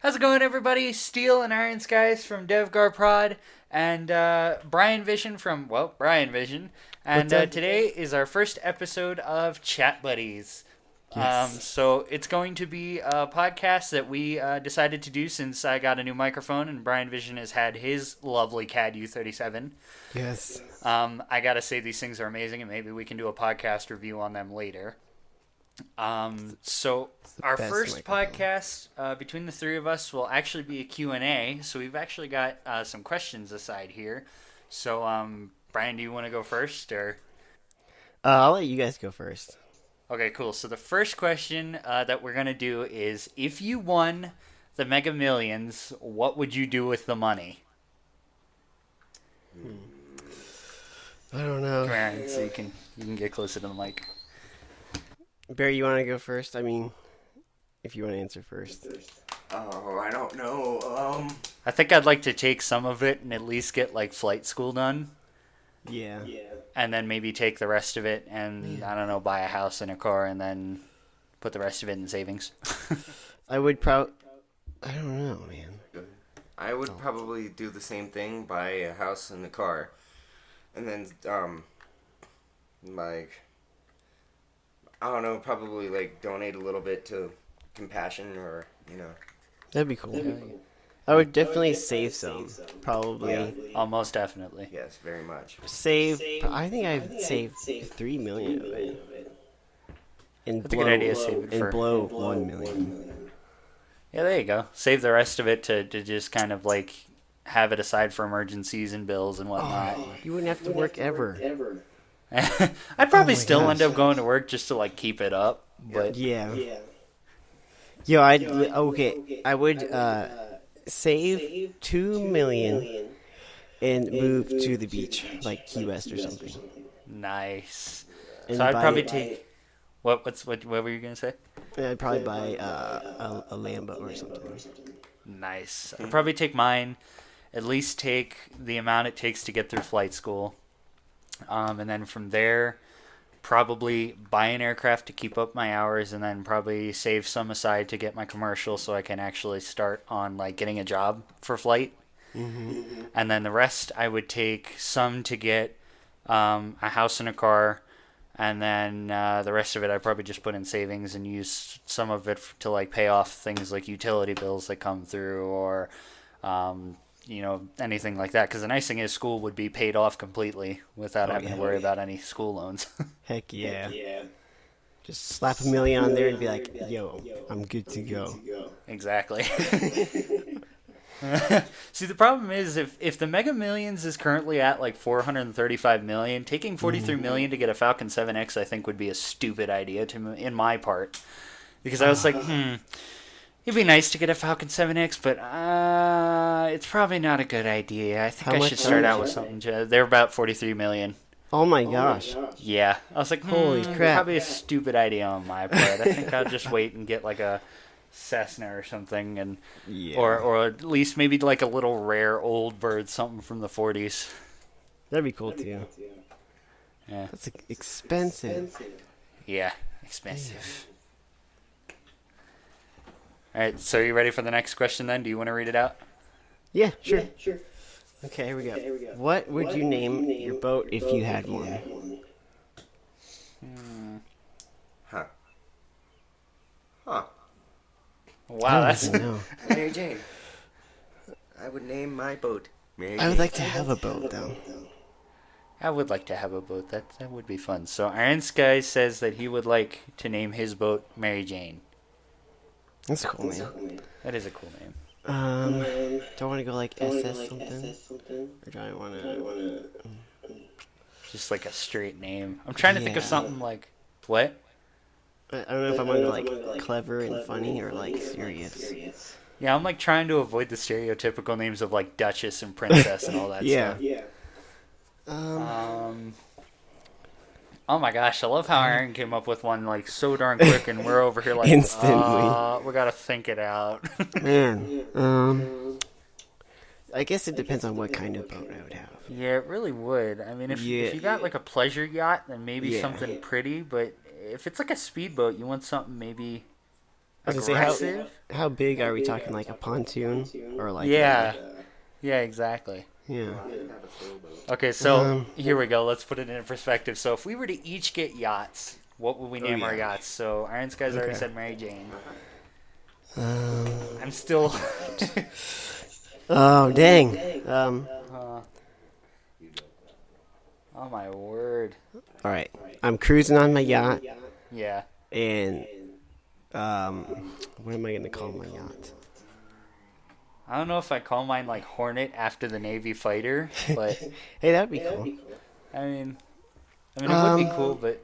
How's it going, everybody? Steel and Iron Skies from DevGar Prod, and Bryan Vision from, Bryan Vision. And What's up? today is our first episode of Chat Buddies. Yes. So it's going to be a podcast that we decided to do since I got a new microphone and Bryan Vision has had his lovely CAD U37. Yes. I gotta say, these things are amazing, and maybe we can do a podcast review on them later. So our best first microphone. podcast between the three of us will actually be a Q&A. So we've actually got some questions aside here. So, Bryan, do you want to go first, or? I'll let you guys go first. Okay, cool. So the first question that we're gonna do is, if you won the Mega Millions, what would you do with the money? I don't Come know. here, Aaron, so you can get closer to the mic. Barry, you want to go first? I mean, if you want to answer first. Oh, I don't know. I think I'd like to take some of it and at least get like flight school done. Yeah. And then maybe take the rest of it and, I don't know, buy a house and a car and then put the rest of it in savings. I would I don't know, man. I would probably do the same thing, buy a house and a car, and then like, I don't know, probably like donate a little bit to compassion, or That'd be cool. I would definitely save some. Probably Almost definitely. yes, very much. save. I think I'd save 3 million of it, and That's a good idea, save it and for- blow 1 million. Yeah, there you go. Save the rest of it to just kind of like have it aside for emergencies and bills and whatnot. You wouldn't have to work ever. I'd probably my still gosh. end up going to work just to like keep it up. But Yeah. Yo, I would save 2 million and move to the beach, like Key West or something. nice. And So I'd buy- probably take what were you gonna say? I'd probably buy a Lambo or something. Nice. I'd probably take mine, at least take the amount it takes to get through flight school. And then from there, probably buy an aircraft to keep up my hours, and then probably save some aside to get my commercial so I can actually start on like getting a job for flight. And then the rest, I would take some to get a house and a car. And then the rest of it, I probably just put in savings and use some of it to like pay off things like utility bills that come through, or anything like that. Because the nice thing is, school would be paid off completely without having to worry about any school loans. Heck yeah. Just slap $1 million on there and be like, yo, I'm good to go. Exactly. See, the problem is, if the Mega Millions is currently at like 435 million, taking 43 million to get a Falcon 7X, I think would be a stupid idea in my part, because I was like, it'd be nice to get a Falcon 7X, but it's probably not a good idea. I think How I much should start are out with something. They're about 43 million. Oh my gosh. Yeah, I was like, Holy crap. probably a stupid idea on my part. I think I'll just wait and get like a Cessna or something, and Yeah. or at least maybe like a little rare old bird, something from the 40s. That'd be cool too. Yeah, That's expensive. yeah, expensive. All right, so you ready for the next question then? Do you want to read it out? Yeah, sure. Okay, here we go. What would you name your boat if you had one? Huh. Huh. Wow, that's No. Mary Jane. I would name my boat Mary Jane. I would like to have a boat though. I would like to have a boat. That would be fun. So Iron Sky says that he would like to name his boat Mary Jane. That's a cool name. That is a cool name. Do I want to go like SS something? Or do I want to... Just like a straight name. I'm trying to think of Yeah. something like what? I don't know if I want to go like clever and funny or like serious. Yeah, I'm like trying to avoid the stereotypical names of like Duchess and Princess and all that Yeah. stuff. Oh my gosh, I love how Aaron came up with one like so darn quick, and we're over here like Instantly. we gotta think it out. Man, I guess it depends on what kind of boat I would have. Yeah, it really would. I mean, if Yeah. you got like a pleasure yacht, then maybe Yeah. something pretty. But if it's like a speedboat, you want something maybe I was gonna say, aggressive. how big are we talking? Like a pontoon or like? Yeah. Yeah, exactly. Yeah. Okay, so here we go. Let's put it in perspective. So if we were to each get yachts, what would we name our yachts? So Iron Sky's already said Mary Jane. I'm still. Oh dang. Oh my word. All right. I'm cruising on my yacht, Yeah. and what am I gonna call my yacht? I don't know if I call mine like Hornet after the Navy fighter, but Hey, that'd be cool. I mean, it would be cool, but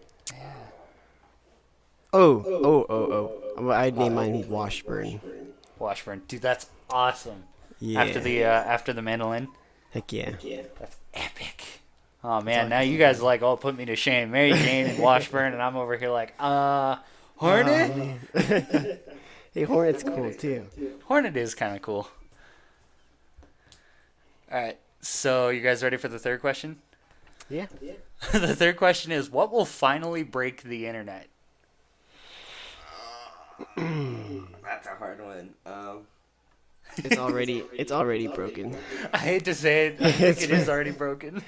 Oh. I'd name mine Washburn. Washburn, dude, that's awesome. Yeah. After the mandolin, Heck yeah. that's epic. Oh man, now you guys like all put me to shame. Mary Jane and Washburn, and I'm over here like, Hornet. Hey, Hornet's cool too. Hornet is kind of cool. All right, so you guys ready for the third question? Yeah. The third question is, what will finally break the internet? That's a hard one. It's already broken. I hate to say it, I think it is already broken.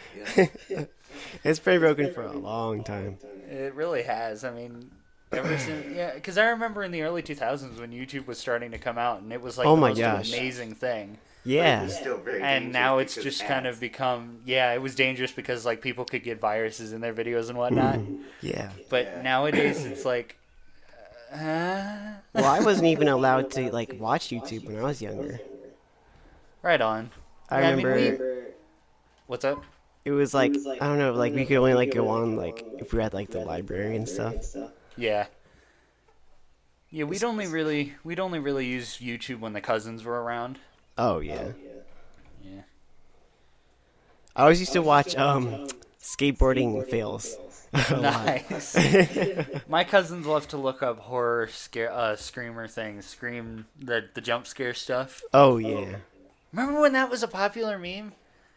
It's been broken for a long time. It really has. I mean, ever since, yeah, because I remember in the early 2000s when YouTube was starting to come out, and it was like the most amazing thing. Yeah. Still very And now it's just kind of become, it was dangerous because like people could get viruses in their videos and whatnot. Yeah. But nowadays it's like, Well, I wasn't even allowed to like watch YouTube when I was younger. right on. I remember. What's up? It was like, I don't know, like we could only like go on like if we had like the library and stuff. Yeah. Yeah, we'd only really use YouTube when the cousins were around. Oh yeah. Yeah. I always used to watch skateboarding fails. Nice. My cousins love to look up horror screamer things, the jump scare stuff. Oh yeah. Remember when that was a popular meme?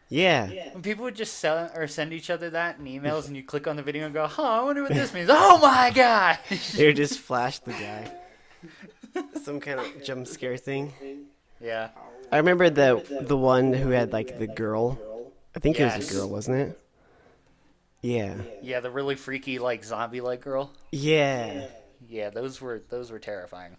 Yeah. When people would just send each other that in emails, and you click on the video and go, I wonder what this means. Oh my god! They would just flash the guy. Some kind of jump scare thing. Yeah. I remember the one who had like the girl. I think it was a girl, wasn't it? Yeah. Yeah, the really freaky like zombie-like girl. Yeah. Yeah, those were terrifying.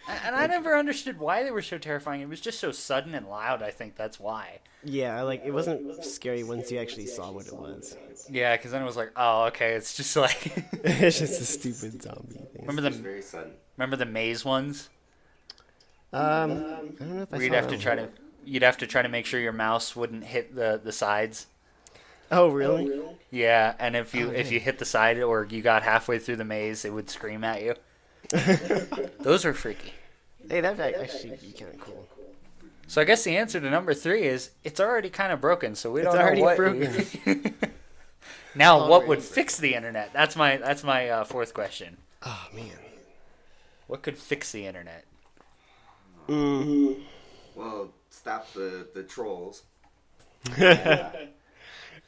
And I never understood why they were so terrifying. It was just so sudden and loud. I think that's why. Yeah, like it wasn't scary once you actually saw what it was. Yeah, because then it was like, oh, okay, it's just like It's just a stupid zombie thing. Remember the maze ones? I don't know if I Where saw you'd have to try to make sure your mouse wouldn't hit the sides. Oh really? Yeah, and if you hit the side or you got halfway through the maze, it would scream at you. Those were freaky. Hey, that'd actually be kind of cool. So I guess the answer to number 3 is it's already kind of broken. So we don't know already what. Broken. Now, what would fix the internet? That's my fourth question. Oh man. What could fix the internet? Well, stop the trolls.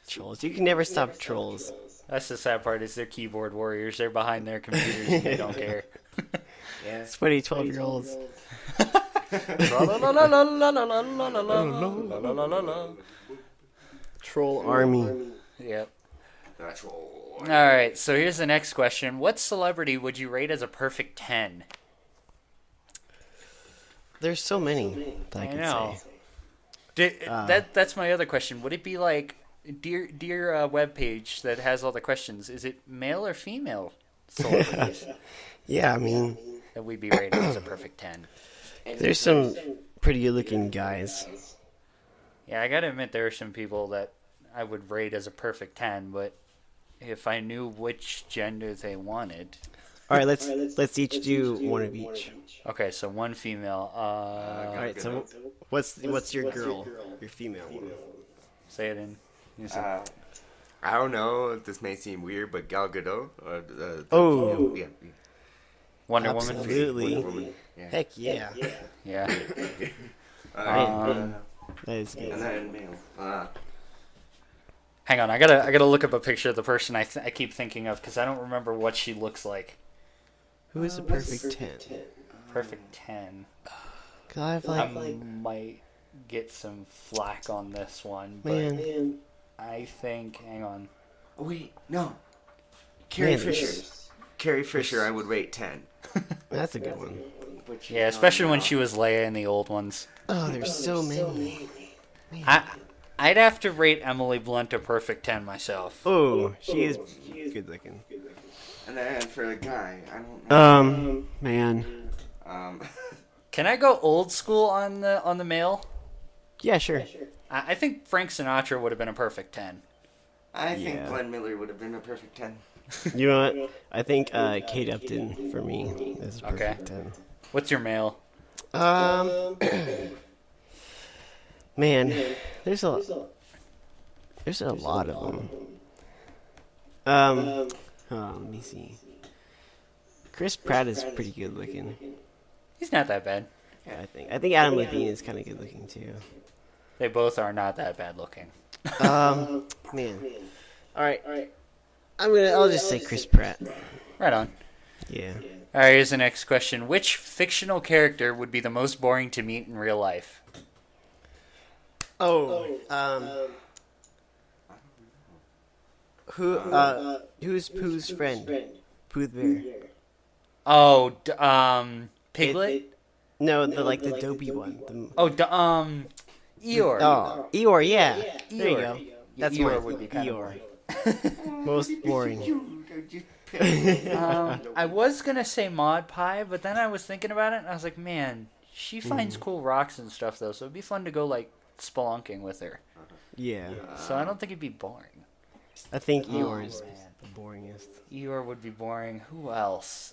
Trolls. You can never stop trolls. That's the sad part. Is they're keyboard warriors. They're behind their computers and they don't care. Yeah. Sweaty 12-year-olds. Troll army. Yep. The troll. All right. So here's the next question. What celebrity would you rate as a perfect 10? There's so many that I could know. say. That's my other question. Would it be like dear webpage that has all the questions? Is it male or female celebrities Yeah, I mean, that we'd be rated as a perfect 10? there's some pretty good-looking guys. Yeah, I gotta admit there are some people that I would rate as a perfect 10, but if I knew which gender they wanted. All right, let's each do one of each. Okay, so one female. All right, so what's your girl, your female one? Say it in. I don't know if this may seem weird, but Gal Gadot. Yeah. Wonder Woman. Absolutely. Wonder Woman. Yeah. Heck yeah. Yeah. That is good. And then male. Hang on, I gotta look up a picture of the person I keep thinking of because I don't remember what she looks like. Who is the perfect 10? Perfect 10. God, I might get some flack on this one, but man. I think. Hang on. Oh, wait, no. Carrie Man, Fisher. Carrie Fisher, I would rate 10. That's a good one. Which, Yeah, especially when she was Leia in the old ones. Oh, there's so many. I'd have to rate Emily Blunt a perfect 10 myself. Oh, she is good looking. And then for the guy, I don't know. Man. Can I go old school on the male? Yeah, sure. I think Frank Sinatra would have been a perfect 10. I think Glenn Miller would have been a perfect 10. You know what? I think Kate Upton for me is a perfect 10. What's your male? Man, there's a lot of them. Let me see. Chris Pratt is pretty good looking. He's not that bad. I think Adam Levine is kind of good looking too. They both are not that bad looking. Man. All right. I'll just say Chris Pratt. Right on. Yeah. All right, here's the next question. Which fictional character would be the most boring to meet in real life? Who's Pooh's friend? Pooh the bear. Oh, Piglet? No, the dopey one. Eeyore. Oh, Eeyore, yeah. There you go. That's Eeyore mine. would be kind of Eeyore. boring. Most boring. I was going to say Maud Pie, but then I was thinking about it, and I was like, man, she finds cool rocks and stuff, though, so it'd be fun to go, like, spelunking with her. Yeah. So I don't think it'd be boring. I think Eeyore is the boringest. Eeyore would be boring. Who else?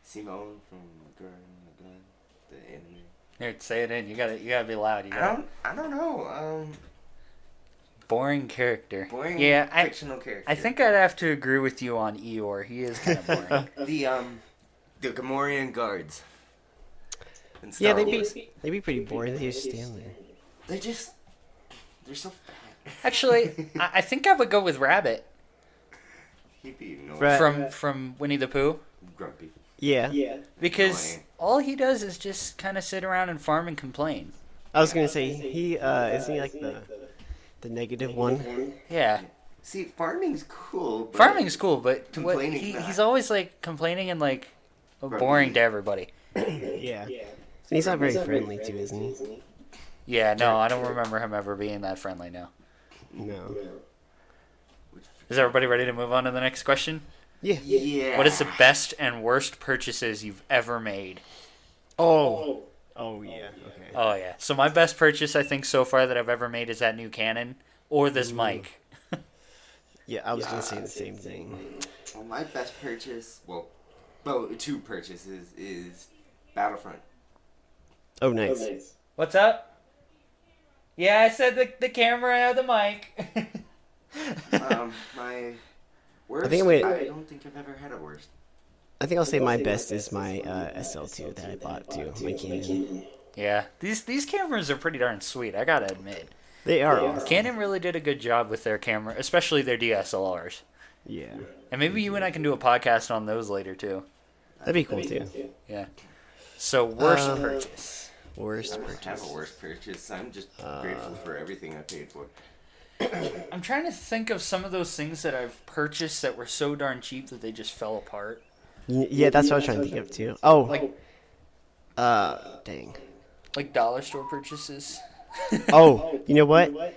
Simone from Gurren Lagann, the anime. Here, say it in. You gotta be loud. I don't know. Boring character. Boring fictional character. I think I'd have to agree with you on Eeyore. He is kind of boring. The Gamorrean guards. Yeah, they'd be pretty boring. They just stand there. They're so fat. Actually, I think I would go with Rabbit. He'd be annoying. From Winnie the Pooh. Grumpy. Yeah. Because all he does is just kind of sit around and farm and complain. I was gonna say isn't he like the negative one? Yeah. See, farming's cool. Farming's cool, but Complaining's he's always like complaining and like boring to everybody. Yeah. And he's not very friendly too, isn't he? Yeah, no, I don't remember him ever being that friendly now. No. Is everybody ready to move on to the next question? Yeah. What is the best and worst purchases you've ever made? Oh yeah. Okay. Oh, yeah. So my best purchase, I think, so far that I've ever made is that new Canon or this mic. Yeah, I was gonna say the same thing. Well, my best purchase, two purchases is Battlefront. Oh, nice. What's up? Yeah, I said the camera or the mic. My worst, I don't think I've ever had a worst. I think I'll say my best is my SL2 that I bought too, my Canon. Yeah, these cameras are pretty darn sweet, I gotta admit. They are awesome. Canon really did a good job with their camera, especially their DSLRs. Yeah. And maybe you and I can do a podcast on those later, too. That'd be cool, too. Yeah. So, worst purchase. Worst I don't purchase. have a worst purchase. I'm just grateful for everything I paid for. I'm trying to think of some of those things that I've purchased that were so darn cheap that they just fell apart. Yeah, that's what I was trying to think of, too. Oh. Dang. Like dollar store purchases. Oh, you know what?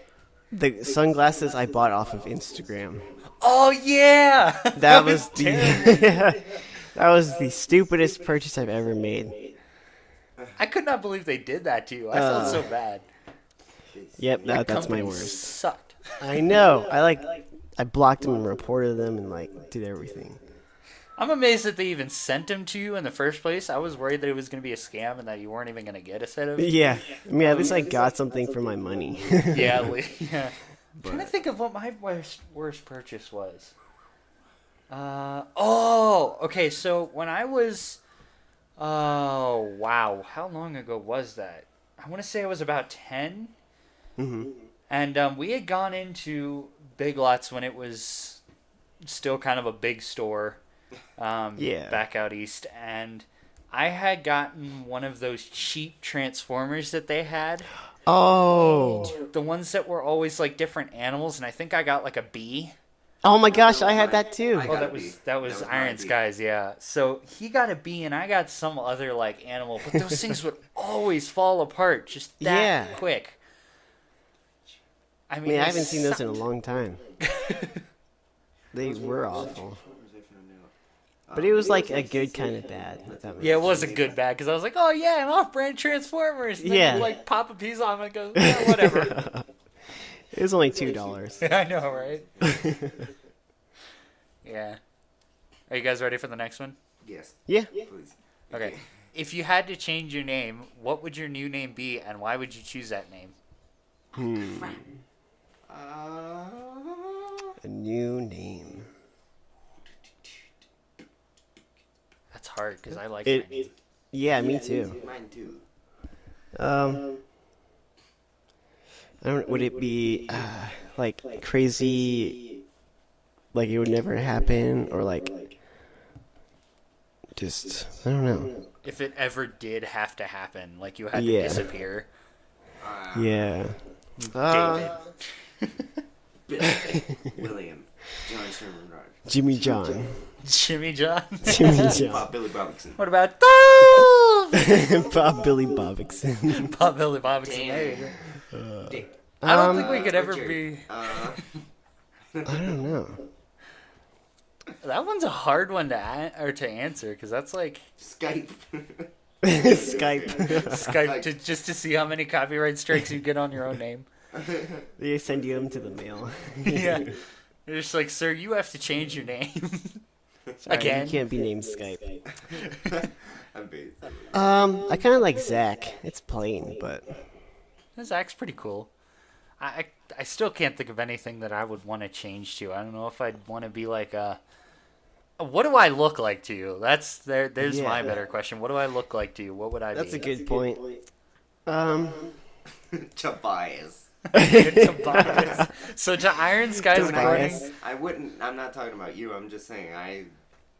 The sunglasses I bought off of Instagram. Oh, yeah! That was that was the stupidest purchase I've ever made. I could not believe they did that to you. I felt so bad. Yep, that's my Company worst. Sucked. I know. I blocked them and reported them and did everything. I'm amazed that they even sent them to you in the first place. I was worried that it was going to be a scam and that you weren't even going to get a set of. Yeah, I mean, at least I got something for my money. Yeah. I'm trying to think of what my worst purchase was. Okay. So when I was, oh wow, how long ago was that? I want to say it was about 10. Mm-hmm. And we had gone into Big Lots when it was still kind of a big store. Yeah. back out east, and I had gotten one of those cheap Transformers that they had. Oh. The ones that were always like different animals, and I think I got like a bee. Oh my gosh, I had that too. I Oh, got a that bee. was That was my Iron bee. Skies, yeah. So he got a bee, and I got some other like animal, but those things would always fall apart just that Yeah. quick. I mean, I haven't seen those in a long time. They Those were those awful. Transformers I found out. But it was like a good kind of bad. if that makes Yeah, it sense. wasn't good bad because I was like, oh yeah, an off-brand Transformers. And then Yeah. you, like pop a piece on it and go, yeah, whatever. It was only $2. I know, right? Yeah. Are you guys ready for the next one? Yes, Yeah. please. Okay. If you had to change your name, what would your new name be, and why would you choose that name? A new name. That's hard because I like It- my name. Yeah, me too. Mine too. I don't. Would it be like crazy? Like it would never happen, or like just I don't know. If it ever did have to happen, like you had Yeah. to disappear. Yeah. David. William, John Sherman Rogers, Jimmy John. Jimmy John. Jimmy John. Bob Billy Bobbickson. What about Dove? Bob Billy Bobbickson. Bob Billy Bobbickson. There you go. Dick. I don't think we could ever Richard. be. I don't know. That one's a hard one to answer because that's like Skype. Skype. Skype just to see how many copyright strikes you get on your own name. They send you them to the mail. Yeah, they're just like, sir, you have to change your name Sorry, again. You can't be named Skype. I'm based. I kind of like Zach. It's plain, but Zach's pretty cool. I still can't think of anything that I would want to change to. I don't know if I'd want to be like a. What do I look like to you? There's my Yeah. better question. What do I look like to you? What would I that's be? a good point. Tobias. Tobias. So to Iron Skies Tobias. according. I'm not talking about you. I'm just saying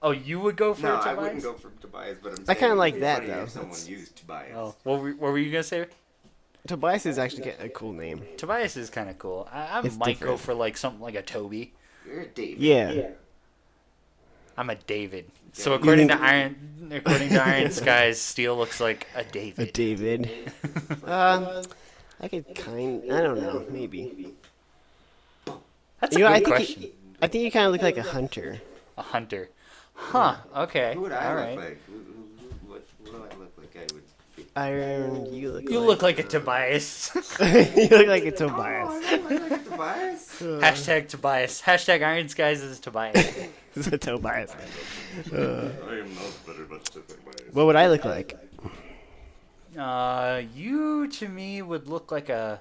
Oh, you would go for No, Tobias? I wouldn't go for Tobias, but I'm saying I kinda like it'd be that, funny though. if someone That's- used Tobias. Oh, what were you gonna say? Tobias is actually a cool name. Tobias is kind of cool. I It's might go different. for like something like a Toby. You're a David. Yeah. I'm a David. So Yeah. according to Iron Skies, Steel looks like a David. A David. I could I don't know, maybe. That's a You know, good I think question. I think you kind of look like a hunter. A hunter. Huh. Okay. Who would I All look right. like? What do I look like? I would be. Iron, you You look like a Tobias. you look like a Oh, Tobias. I don't look like a Tobias. Hashtag Tobias. Hashtag Iron Skies is Tobias. It's a Tobias. I am not better, but Tobias. What would I look like? You to me would look like a.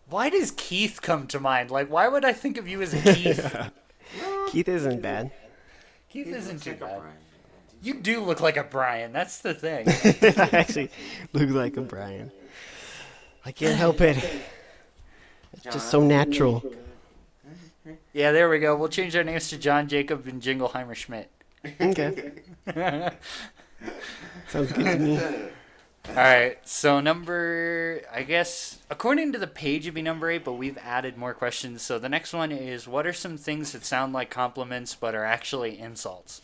Why does Keith come to mind? Like, why would I think of you as a Keith? Keith isn't bad. Keith isn't too Like a bad. Brian. You do look like a Brian. That's the thing. I actually look like a Brian. I can't help it. It's just so natural. Yeah, there we go. We'll change our names to John Jacob and Jingleheimer Schmidt. Okay. Sounds good to me. All right, so I guess, according to the page, it'd be number 8, but we've added more questions. So the next one is, what are some things that sound like compliments but are actually insults?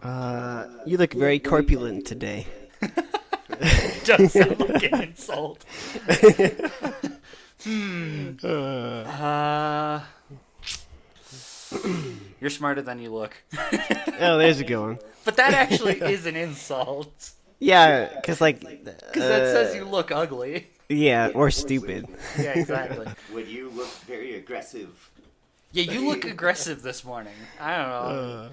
You look very corpulent today. It does sound like an insult. You're smarter than you look. Oh, there's a good one. But that actually is an insult. Yeah, because like. Because that says you look ugly. Yeah, or stupid. Yeah, exactly. Would you look very aggressive? Yeah, you look aggressive this morning. I don't know.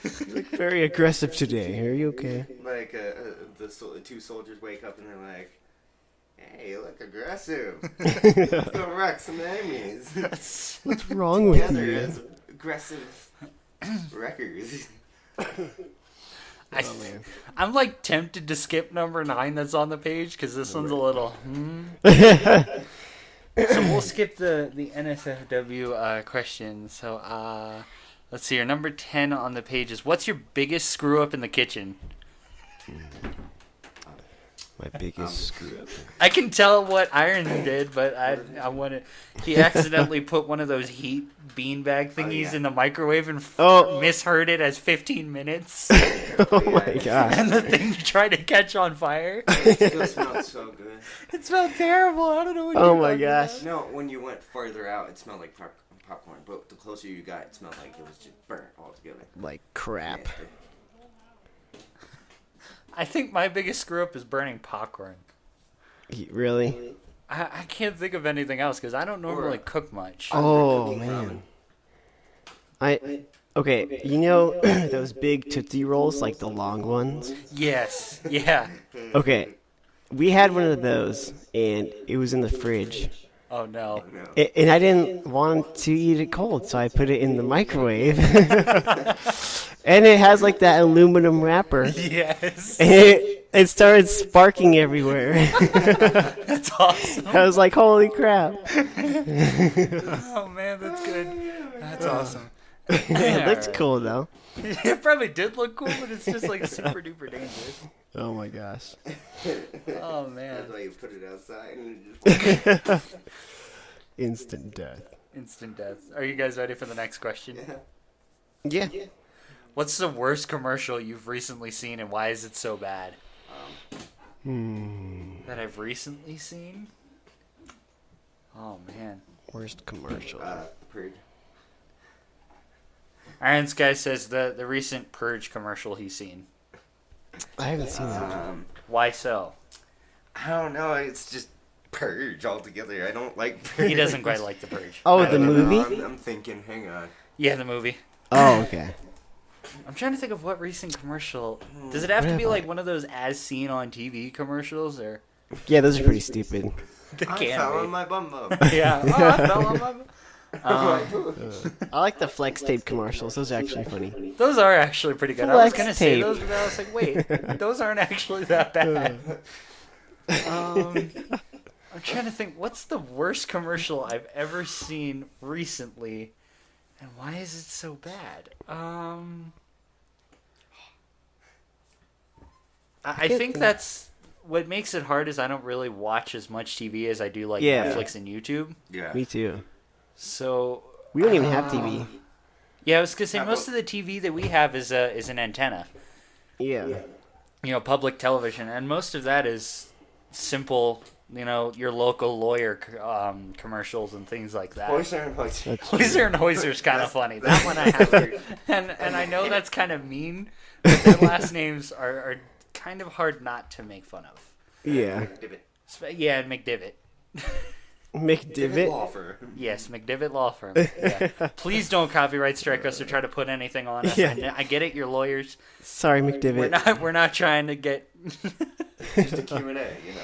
You look very aggressive today. Are you okay? Like the two soldiers wake up and they're like, "Hey, you look aggressive. Let's go wreck some enemies." What's wrong with Together you? as aggressive wreckers. I'm like tempted to skip number 9 that's on the page because this one's a little. So we'll skip the NSFW question. So let's see. Your number 10 on the page is, what's your biggest screw up in the kitchen? My biggest screw up. I can tell what Iron did, but I want to. He accidentally put one of those heat beanbag thingies in the microwave and misheard it as 15 minutes. Oh my gosh. And the thing tried to catch on fire. It smelled so good. It smelled terrible. I don't know what Oh my gosh. No, when you went further out, it smelled like popcorn. But the closer you got, it smelled like it was just burnt altogether. Like crap. I think my biggest screw up is burning popcorn. Really? I can't think of anything else because I don't normally cook much. Oh man. Okay, you know those big Tootsie Rolls, like the long ones? Yes. Yeah. Okay, we had one of those, and it was in the fridge. Oh no. And I didn't want to eat it cold, so I put it in the microwave. And it has like that aluminum wrapper. Yes. And it started sparking everywhere. That's awesome. I was like, holy crap. Oh man, that's good. That's awesome. It looked cool though. It probably did look cool, but it's just like super duper dangerous. Oh my gosh. Oh man. That's why you put it outside and it just... Instant death. Instant death. Are you guys ready for the next question? Yeah. What's the worst commercial you've recently seen, and why is it so bad? That I've recently seen? Oh man. Worst commercial. Purge. Iron Sky says the recent Purge commercial he's seen. I haven't seen that. Why so? I don't know. It's just Purge altogether. I don't like Purge. He doesn't quite like the Purge. Oh, I the don't know. movie? I'm thinking. Hang on. Yeah, the movie. Oh, okay. I'm trying to think of what recent commercial. Does it have to be like one of those as seen on TV commercials, or? Yeah, those are pretty stupid. They I can fell be. on my bum bum. Yeah. Oh, I fell on my. I like the flex tape commercials. Those are actually funny. Those are actually pretty good. I was Flex gonna say tape. those, but I was like, wait, those aren't actually that bad. I'm trying to think. What's the worst commercial I've ever seen recently, and why is it so bad? I think that's what makes it hard. Is I don't really watch as much TV as I do like Netflix and YouTube. Yeah. Me too. So We don't even have TV. yeah, I was gonna say most of the TV that we have is an antenna. Yeah. You know, public television, and most of that is simple. You know, your local lawyer commercials and things like that. Hoiser and Hoiser. Hoiser and Hoiser's kind of funny. That one I have to, and I know that's kind of mean, but their last names are kind of hard not to make fun of. Yeah. Yeah, and McDivitt. McDivitt? Law firm. Yes, McDivitt Law Firm. Yeah. Please don't copyright strike us or try to put anything on us. Yeah. I get it, you're lawyers. Sorry, McDivitt. We're not trying to get. Just a Q&A, you know.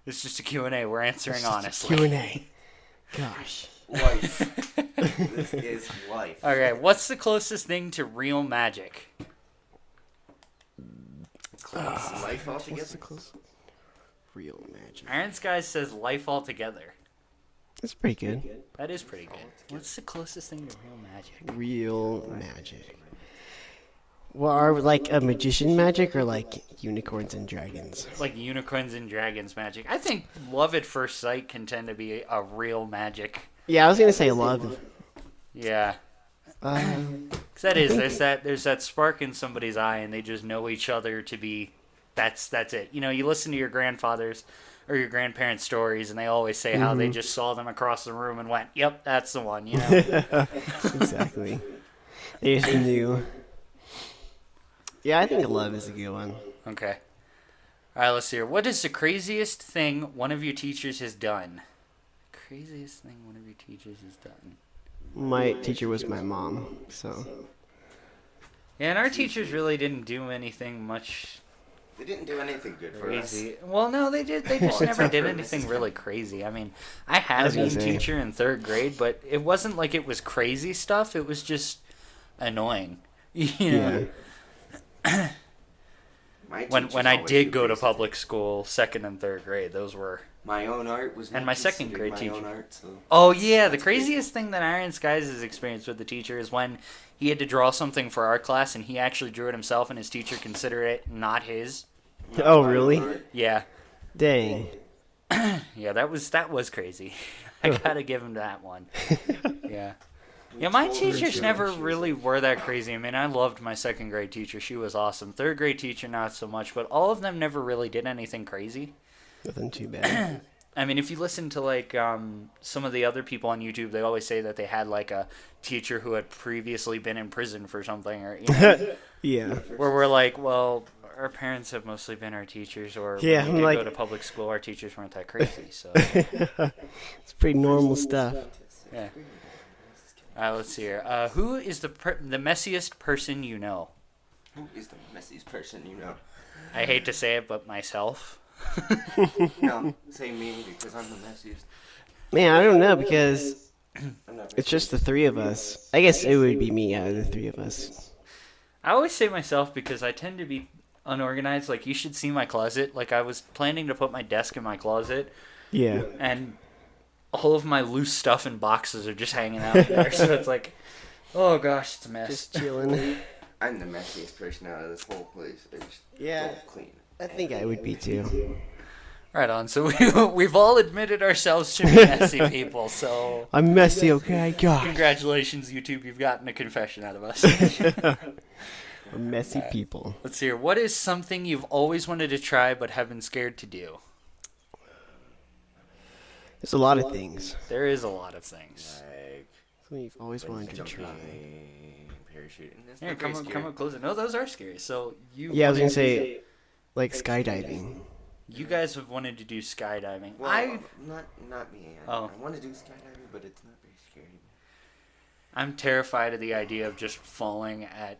It's just a Q&A. We're answering honestly. Q&A. Gosh. Life. This is life. Okay, what's the closest thing to real magic? Life altogether. What's the close? Real magic. Iron Sky says life altogether. That's pretty good. That is pretty good. What's the closest thing to real magic? Real magic. Well, are we like a magician magic or like unicorns and dragons? Like unicorns and dragons magic. I think love at first sight can tend to be a real magic. Yeah, I was gonna say love. Yeah. 'Cause that is there's that spark in somebody's eye and they just know each other to be that's it. You know, you listen to your grandfathers or your grandparents' stories and they always say how they just saw them across the room and went, "Yep, that's the one," you know. Exactly. They just knew. Yeah, I think love is a good one. Okay. All right, let's see here. What is the craziest thing one of your teachers has done? Craziest thing one of your teachers has done. My teacher was my mom, so. Yeah, and our teachers really didn't do anything much They didn't do anything good for us. crazy. Well, no, they did. They just never did anything really crazy. I mean, I had a mean teacher in 3rd grade, but it wasn't like it was crazy stuff. It was just annoying. You know? My When teachers I always did do go to crazy public school, 2nd and 3rd grade, those were My own art was And not my second considered grade my own teacher. art, so Oh yeah, the craziest thing that Iron Skies has experienced with the teacher is when he had to draw something for our class and he actually drew it himself and his teacher considered it not his. not Oh, my own really? art. Yeah. Dang. Yeah, that was crazy. I gotta give him that one. Yeah. Yeah, my told her teachers to, never and she was really like, were that crazy. I mean, I loved my second grade teacher. She was awesome. Third grade teacher, not so much. But all of them never really did anything crazy. Nothing too bad. I mean, if you listen to, like, some of the other people on YouTube, they always say that they had, like, a teacher who had previously been in prison for something. Or, you know, Yeah. where we're like, well, our parents have mostly been our teachers. Or Yeah, when we did like- go to public school, our teachers weren't that crazy. So, It's pretty normal stuff. yeah. All right, let's see here. Who is the messiest person you know? Who is the messiest person you know? I hate to say it, but myself. No, say me because I'm the messiest. Man, I don't know because I'm not it's just the three of us. I guess it would be me out of the three of us. I always say myself because I tend to be unorganized. Like, you should see my closet. Like, I was planning to put my desk in my closet, Yeah. and all of my loose stuff in boxes are just hanging out in there. So it's like, oh gosh, it's a mess. Just chilling. I'm the messiest person out of this whole place. I just Yeah. don't clean. I think I would be too. Right on. So we've all admitted ourselves to be messy people. So I'm messy, okay? God. congratulations, YouTube. You've gotten a confession out of us. We're messy people. Let's see here. What is something you've always wanted to try but have been scared to do? There's a lot of things. There is a lot of things. Like Something you've always wanted to try. parachute. And that's Here, not come very up scary. closer. No, those are scary. So you. Yeah, I was gonna say, like skydiving. You guys have wanted to do skydiving. Well, not me. Oh. I want to do skydiving, but it's not very scary. I'm terrified of the idea of just falling at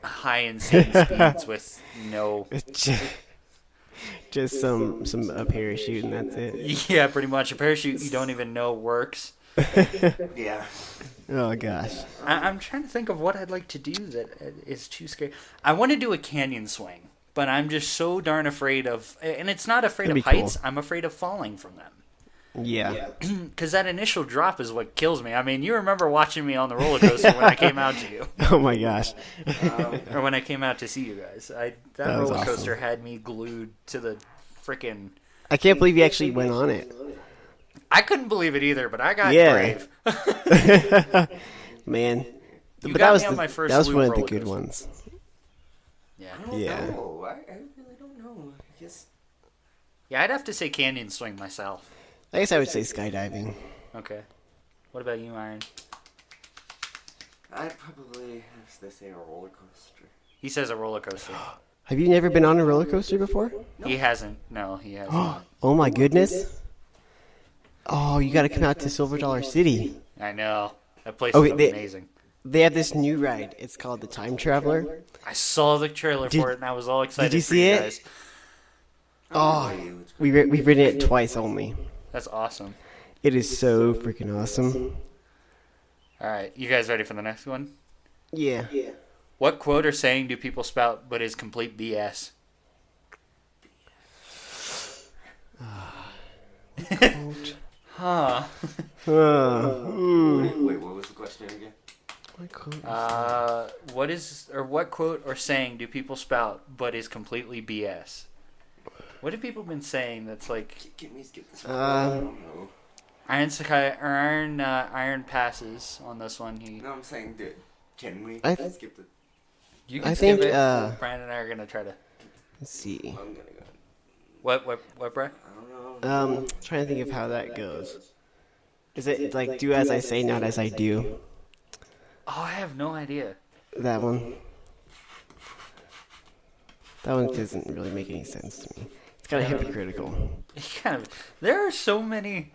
high insane speeds with no. Just some parachute and that's it. Yeah, pretty much a parachute you don't even know works. Yeah. Oh gosh. I'm trying to think of what I'd like to do that is too scary. I want to do a canyon swing, but I'm just so darn afraid of. And it's not afraid That'd of be heights. cool. I'm afraid of falling from them. Yeah. Because that initial drop is what kills me. I mean, you remember watching me on the roller coaster when I came out to you, Oh my gosh. or when I came out to see you guys. That That was roller coaster awesome. had me glued to the freaking. I can't believe you actually went on it. I couldn't believe it either, but I got Yeah. brave. Man. You But got that was me on my first that was loop one of the roller good coaster. ones. Yeah. I don't Yeah. know. I really don't know. I guess. Yeah, I'd have to say canyon swing myself. I guess I would say skydiving. Okay. What about you, Iron? I'd probably have to say a roller coaster. He says a roller coaster. Have you never been on a roller coaster before? He hasn't. No, he hasn't. Oh my goodness. Oh, you gotta come out to Silver Dollar City. I know. That place Okay, is they- amazing. They have this new ride. It's called the Time Traveler. I saw the trailer Did- for it and I was all excited did you for see you it? guys. Oh, It's we've ridden it twice only. That's awesome. It is so freaking awesome. All right, you guys ready for the next one? Yeah. What quote or saying do people spout but is complete BS? Huh. Wait, what was the question again? What quote or saying do people spout but is completely BS? What have people been saying that's like Get me skip this one. I don't know. Iron passes on this one. No, I'm saying, dude, can we I- skip the... You I can think, skip it. Brian and I are gonna try to. Let's see. I'm gonna go. What, Brian? I don't know. Trying to think of how that goes. Is it like do as I say, not as I do? Oh, I have no idea. That one. That one doesn't really make any sense to me. It's kind of hypocritical. There are so many.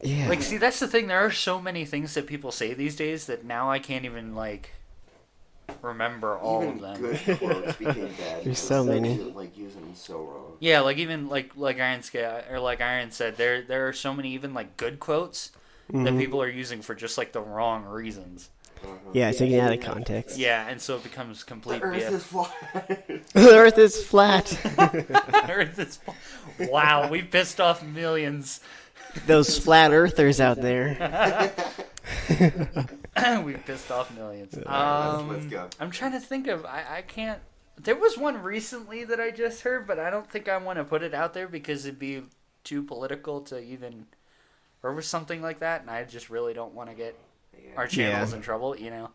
Yeah. Like, see, that's the thing. There are so many things that people say these days that now I can't even like remember all Even of them. good quotes became bad. There's so many. Like, using them so wrong. Yeah, like even like Iron said, there are so many even like good quotes that people are using for just like the wrong reasons. Yeah, taken out of context. Yeah, and so it becomes complete The Earth BS. is flat. The Earth is flat. Earth is wow, we pissed off millions. Those flat earthers out there. We pissed off millions. Let's go. I'm trying to think of. I can't. There was one recently that I just heard, but I don't think I want to put it out there because it'd be too political to even, or something like that, and I just really don't want to get our channels in trouble. You know.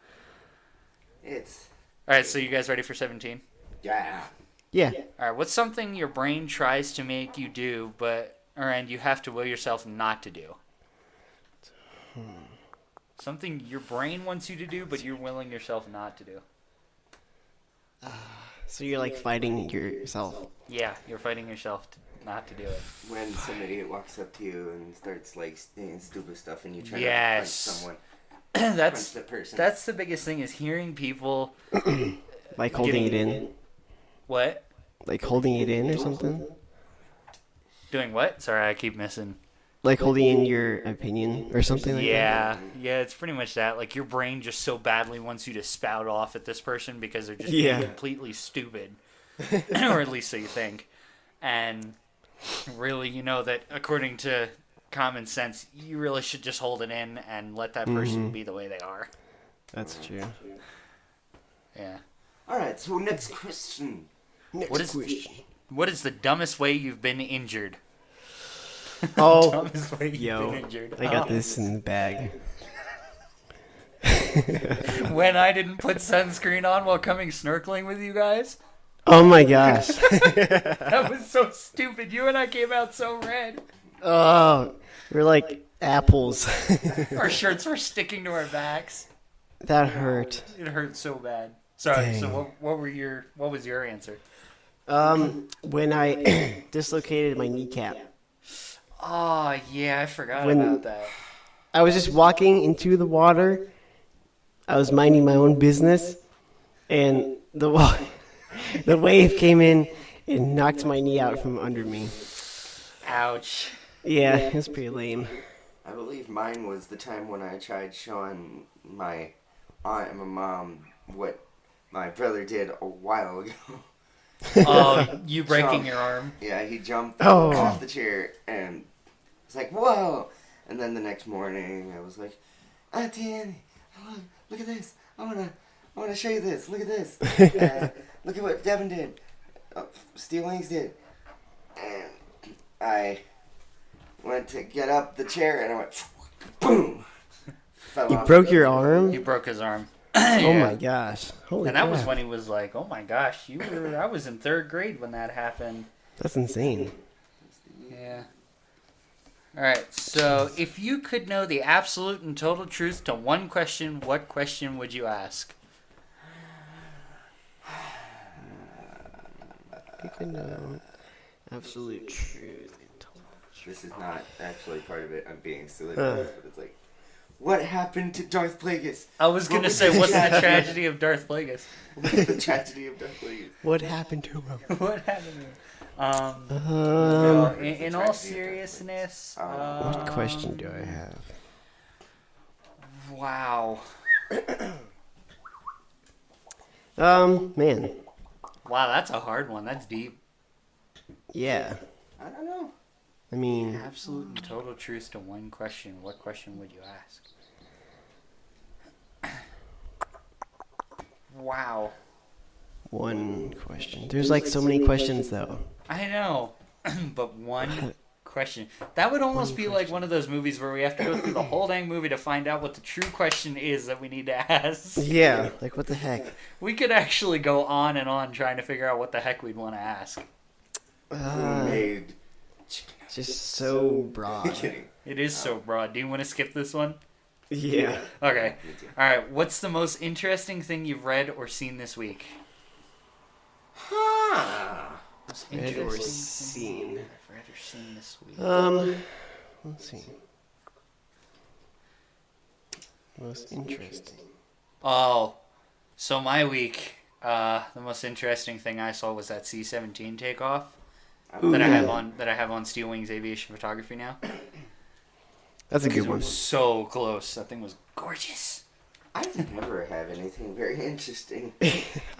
It's. All right, so you guys ready for 17? Yeah. Yeah. All right, what's something your brain tries to make you do, and you have to will yourself not to do? Something your brain wants you to do, but you're willing yourself not to do. So you're like fighting yourself. Yeah, you're fighting yourself not to do it. When some idiot walks up to you and starts like saying stupid stuff, and you try Yes. to punch someone, that's punch the person. that's the biggest thing is hearing people. Like holding it in. What? Like holding it in or something. Doing what? Sorry, I keep missing. Like holding in your opinion or something like that. Yeah, it's pretty much that. Like your brain just so badly wants you to spout off at this person because they're just Yeah. being completely stupid, or at least so you think. And really, you know that according to common sense, you really should just hold it in and let that person be the way they are. That's true. Yeah. All right. So next question. What is the dumbest way you've been injured? Oh, Dumbest way you've yo, been injured. I got this in the bag. When I didn't put sunscreen on while coming snorkeling with you guys. Oh my gosh. That was so stupid. You and I came out so red. Oh, we're like apples. Our shirts were sticking to our backs. That hurt. It hurt so bad. Sorry. Dang. So what was your answer? When I dislocated my kneecap. Oh yeah, I forgot When- about that. I was just walking into the water. I was minding my own business, and the wave came in and knocked my knee out from under me. Ouch. Yeah, it was pretty lame. I believe mine was the time when I tried showing my aunt and my mom what my brother did a while ago. Oh, you breaking Jump. your arm? Yeah, he jumped Oh. off the chair and it's like, whoa! And then the next morning, I was like, Auntie Annie, look at this. I wanna show you this. Look at this. Look at what Devin did. Steel Wings did. And I went to get up the chair and I went, boom! Fell You off. broke your arm? He broke his arm. Oh my gosh. Holy And that was crap. when he was like, "Oh my gosh, I was in 3rd grade when that happened." That's insane. Yeah. All right. So, if you could know the absolute and total truth to one question, what question would you ask? You can know absolute truth. This is not actually part of it. I'm being silly, but it's like, what happened to Darth Plagueis? I was What gonna was say, the what's the tragedy? tragedy of Darth Plagueis? What's the tragedy of Darth Plagueis? What happened to him? What happened to him? No, in all seriousness, What question do I have? Wow. Man. Wow, that's a hard one. That's deep. Yeah. I don't know. I mean, Absolute and total truth to one question. What question would you ask? Wow. one question. There's like so many questions though. I know, but one question. That would almost be like one of those movies where we have to go through the whole dang movie to find out what the true question is that we need to ask. Yeah. Like what the heck? We could actually go on and on trying to figure out what the heck we'd want to ask. Who made chicken? Just so broad. Kidding. It is so broad. Do you want to skip this one? Yeah. Okay. Me too. All right. What's the most interesting thing you've read or seen this week? Huh. Most Read or interesting seen. thing I've read or seen this week. Let's see. Most interesting. Oh, so my week, the most interesting thing I saw was that C-17 takeoff that I have on Steel Wings Aviation Photography now. That's a good It one. was so close. That thing was gorgeous. I've never had anything very interesting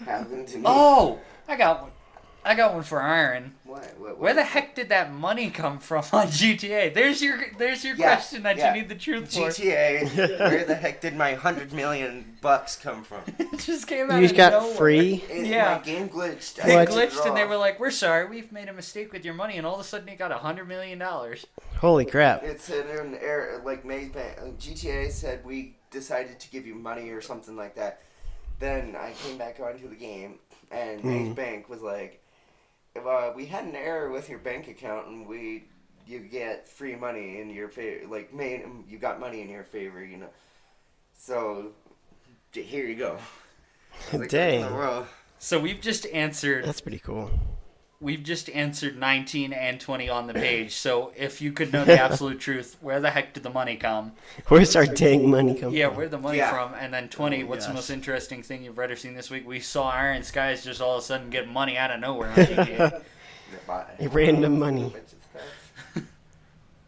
happen to me. Oh, I got one. I got one for Iron. What? Where the heck did that money come from on GTA? There's your question that you need the truth for. GTA. Where the heck did my $100 million come from? It just came out You just of got nowhere. free? Yeah. My game glitched. They I took it glitched and they off. were like, "We're sorry, we've made a mistake with your money," and all of a sudden you got $100 million. Holy crap. It said in error, like GTA said we decided to give you money or something like that. Then I came back onto the game and Maze Bank was like, we had an error with your bank account and you get free money in your favor. Like you got money in your favor, you know. So here you go. Like, Dang. well, So we've just answered. That's pretty cool. We've just answered 19 and 20 on the page. So if you could know the absolute truth, where the heck did the money come? Where's our dang money come Yeah, from? where'd the money Yeah. from? And then 20, Oh, what's the gosh. most interesting thing you've read or seen this week? We saw Iron Skies just all of a sudden get money out of nowhere on GTA. Random money.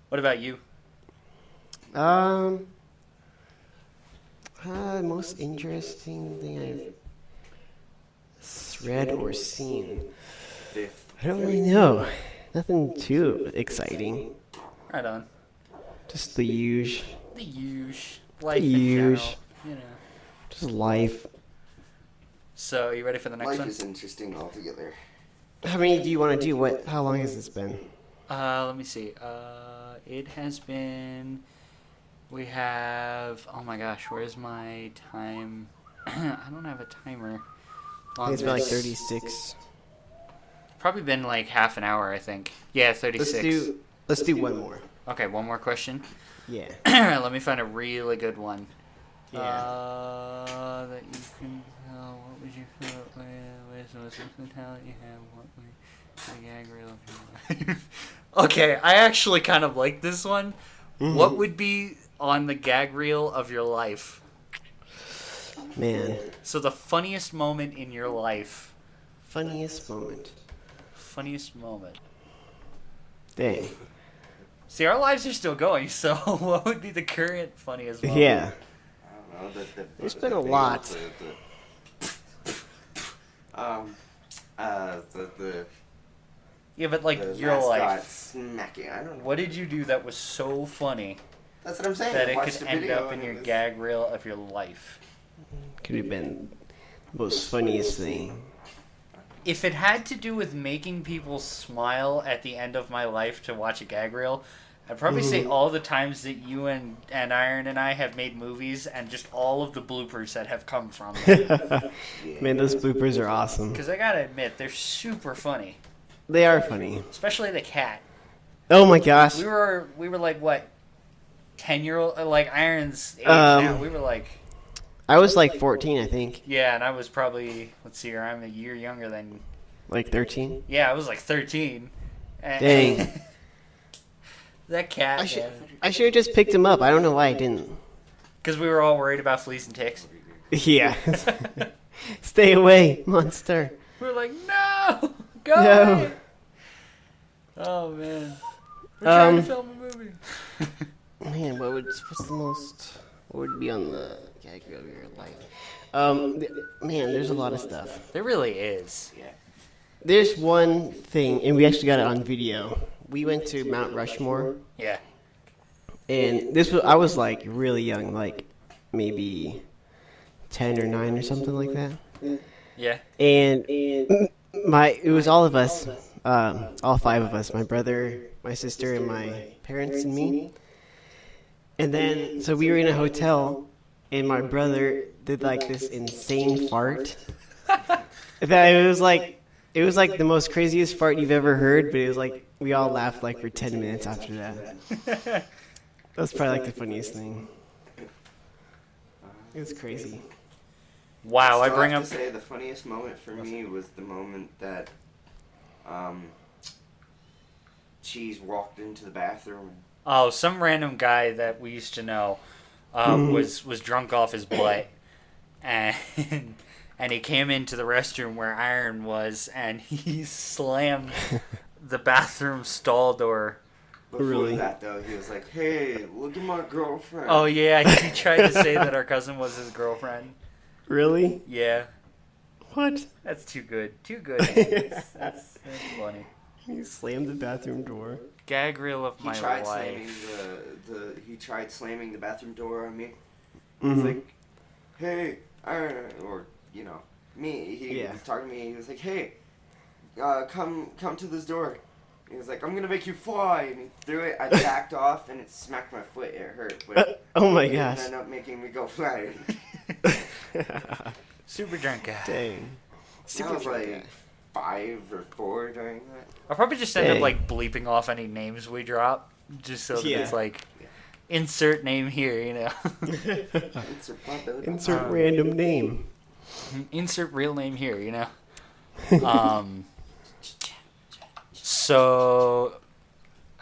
What about you? Most interesting thing I've read or seen. I don't really know. Nothing too exciting. Right on. Just the usual. The huge. Life in Huge. general. You know. Just life. So, you ready for the next Life one? is interesting altogether. How many do you want to do? How long has this been? Let me see. It has been. We have. Oh my gosh, where's my time? I don't have a timer. I think it's been like this. 36. Probably been like half an hour, I think. Yeah, 36. Let's do one more. Okay, one more question. Yeah. Let me find a really good one. Yeah. That you can tell. What would you feel? What's the talent you have? What would the gag reel of your life? Okay, I actually kind of like this one. Mm-hmm. What would be on the gag reel of your life? Man. So the funniest moment in your life. Funniest moment. Funniest moment. Dang. See, our lives are still going, so what would be the current funniest moment? Yeah. I don't know. There's been a lot. Yeah, but like the your mascot life. smacking. I don't know. What did you do that was so funny That's what I'm saying. that I it watched could a end video up in and your it was- gag reel of your life? Could have been the most funniest thing. If it had to do with making people smile at the end of my life to watch a gag reel, I'd probably say all the times that you and Iron and I have made movies and just all of the bloopers that have come from it. Man, those bloopers are awesome. Because I gotta admit, they're super funny. They are funny. Especially the cat. Oh my gosh. We were like, what, 10-year-old? Like Iron's age Um, now. We were like... I was like 14, I think. Yeah, and I was probably, let's see here, I'm a year younger than... Like 13. Yeah, I was like 13. And Dang. that cat, I should have just picked him up. I don't know why I didn't. because we were all worried about fleas and ticks. Yeah. Stay away, monster. We were like, no! Go No. away! Oh, man. We're trying to film a movie. Man, what would be on the gag reel of your life? Man, there's a lot of stuff. There really is. Yeah. There's one thing, and we actually got it on video. We went to Mount Rushmore, Yeah. and I was like really young, like maybe 10 or 9 or something like that. Yeah. And it was all of us, all 5 of us, my brother, my sister, and my parents and me. And then, so we were in a hotel, and my brother did like this insane fart. That it was like the most craziest fart you've ever heard, but it was like we all laughed like for 10 minutes after that. That's probably like the funniest thing. It was crazy. Wow, I still bring have up... to say the funniest moment for me was the moment that Cheese walked into the bathroom. Oh, some random guy that we used to know was drunk off his butt, and he came into the restroom where Iron was, and he slammed the bathroom stall door Before Really? that, though, he was like, "Hey, look at my girlfriend." Oh yeah, he tried to say that our cousin was his girlfriend. Really? Yeah, What? that's too good. Too good. That's funny. He slammed the bathroom door. Gag reel of He my tried slamming life. he tried slamming the bathroom door on me. Mhm. He's like, "Hey," or me. He Yeah. was talking to me. He was like, "Hey, come to this door." He was like, "I'm gonna make you fly," and he threw it. I backed off, and it smacked my foot. It hurt, but Oh my it gosh. ended up making me go flying. Super drunk guy. Dang. I was like 5 or 4 during that. I'll probably just end up Dang. like bleeping off any names we drop, just so that Yeah. it's like insert name here, Insert random name. Insert real name here, So,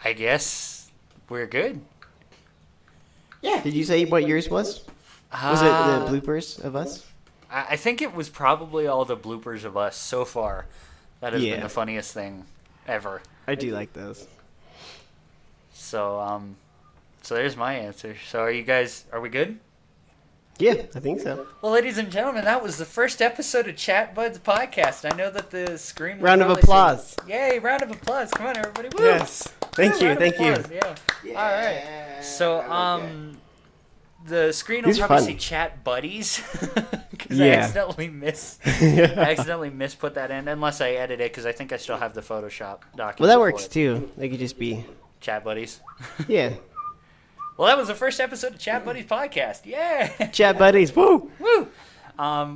I guess we're good. Yeah. Did you say what yours was? Was it the bloopers of us? I think it was probably all the bloopers of us so far. That has been Yeah. the funniest thing ever. I do like those. So, so there's my answer. So are we good? Yeah, I think so. Well, ladies and gentlemen, that was the first episode of Chat Buds Podcast. I know that the screen was Round of probably applause. saying, yay, round of applause. Come on, everybody. Woo! Yes. Thank Woo, you, round of thank you. applause. Yeah. All right. So, the screen will These are probably fun. say Chat Buddies because I Yeah. accidentally misput that in, unless I edit it because I think I still have the Photoshop document. Well, that for works it. too. They could just be. Chat Buddies. Yeah. Well, that was the first episode of Chat Buddies Podcast. Yeah. Chat buddies. Woo! Woo!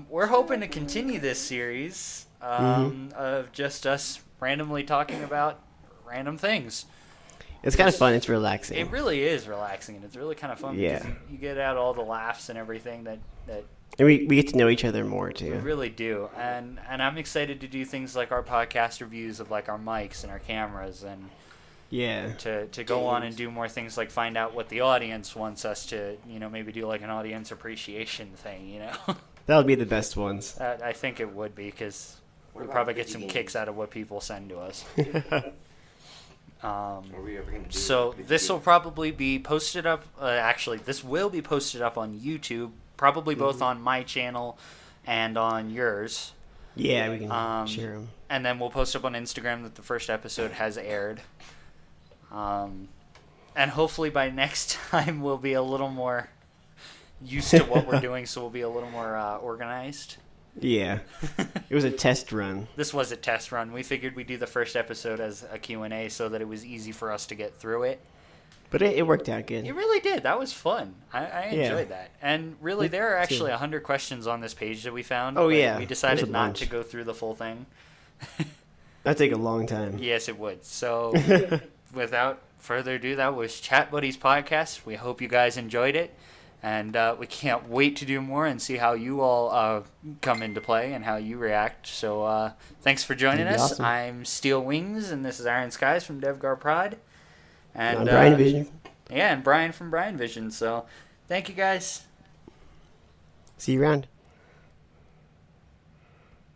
We're hoping to continue this series of just us randomly talking about random things. It's kind of fun. It's relaxing. It really is relaxing, and it's really kind of fun Yeah. because you get out all the laughs and everything that And we get to know each other more we too. really do. And I'm excited to do things like our podcast reviews of like our mics and our cameras, and Yeah. to go on and do more things like find out what the audience wants us to, maybe do like an audience appreciation thing, That would be the best ones. I think it would be because What we about probably get video some games? kicks out of what people send to us. Are we ever gonna do So video this will games? probably be posted up. Actually, this will be posted up on YouTube, probably both on my channel and on yours. Yeah, we can share them. And then we'll post up on Instagram that the first episode has aired. And hopefully by next time we'll be a little more used to what we're doing, so we'll be a little more organized. Yeah. It was a test run. This was a test run. We figured we'd do the first episode as a Q&A so that it was easy for us to get through it. But it worked out good. It really did. That was fun. I Yeah. enjoyed that. And really, there are Me actually too. 100 questions on this page that we found. Oh, but yeah. We There's decided a not bunch. to go through the full thing. That'd take a long time. Yes, it would. So, without further ado, that was Chat Buddies Podcast. We hope you guys enjoyed it. And we can't wait to do more and see how you all come into play and how you react. So, thanks for joining That'd be us. awesome. I'm Steel Wings, and this is Iron Skies from DevGar Prod. And I'm Bryan Vision. Yeah, and Brian from Bryan Vision. So, thank you guys. See you around.